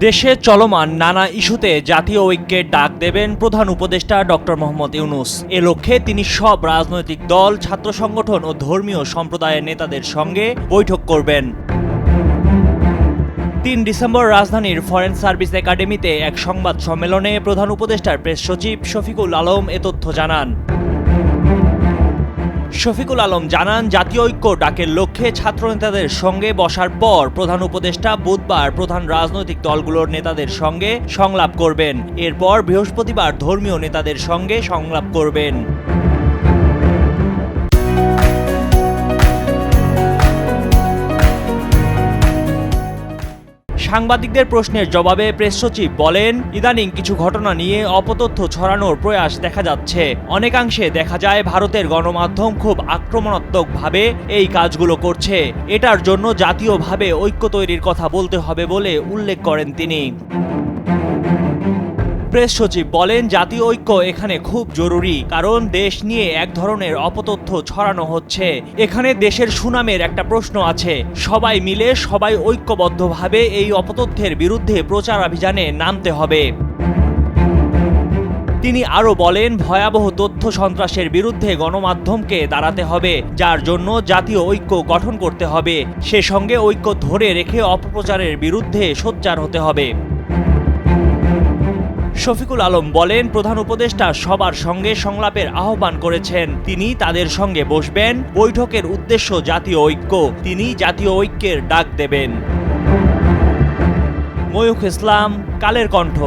দেশে চলমান নানা ইস্যুতে জাতীয় ঐক্যের ডাক দেবেন প্রধান উপদেষ্টা ডক্টর মোহাম্মদ ইউনূস। এ লক্ষ্যে তিনি সব রাজনৈতিক দল, ছাত্র সংগঠন ও ধর্মীয় সম্প্রদায়ের নেতাদের সঙ্গে বৈঠক করবেন। ৩ ডিসেম্বর রাজধানীর ফরেন সার্ভিস একাডেমিতে এক সংবাদ সম্মেলনে প্রধান উপদেষ্টার প্রেস সচিব শফিকুল আলম এ তথ্য জানান। শফিকুল আলম জানান, জাতীয় ঐক্য ডাকের লক্ষ্যে ছাত্রনেতাদের সঙ্গে বসার পর প্রধান উপদেষ্টা বুধবার প্রধান রাজনৈতিক দলগুলোর নেতাদের সঙ্গে সংলাপ করবেন। এরপর বৃহস্পতিবার ধর্মীয় নেতাদের সঙ্গে সংলাপ করবেন। সাংবাদিকদের প্রশ্নের জবাবে প্রেস সচিব বলেন, ইদানিং কিছু ঘটনা নিয়ে অপতথ্য ছড়ানোর প্রয়াস দেখা যাচ্ছে। অনেকাংশে দেখা যায় ভারতের গণমাধ্যম খুব আক্রমণাত্মকভাবে এই কাজগুলো করছে। এটার জন্য জাতীয়ভাবে ঐক্য তৈরির কথা বলতে হবে বলে উল্লেখ করেন তিনি। প্রেস সচিব বলেন, জাতীয় ঐক্য এখানে খুব জরুরি, কারণ দেশ নিয়ে এক ধরনের অপতথ্য ছড়ানো হচ্ছে। এখানে দেশের সুনামের একটা প্রশ্ন আছে। সবাই মিলে সবাই ঐক্যবদ্ধভাবে এই অপতথ্যের বিরুদ্ধে প্রচারাভিযানে নামতে হবে। তিনি আরও বলেন, ভয়াবহ তথ্য সন্ত্রাসের বিরুদ্ধে গণমাধ্যমকে দাঁড়াতে হবে, যার জন্য জাতীয় ঐক্য গঠন করতে হবে। সে সঙ্গে ঐক্য ধরে রেখে অপপ্রচারের বিরুদ্ধে সোচ্চার হতে হবে। শফিকুল আলম বলেন, প্রধান উপদেষ্টা সবার সঙ্গে সংলাপের আহ্বান করেছেন। তিনি তাদের সঙ্গে বসবেন। বৈঠকের উদ্দেশ্য জাতীয় ঐক্য। তিনি জাতীয় ঐক্যের ডাক দেবেন। ময়ূখ ইসলাম, কালের কণ্ঠ।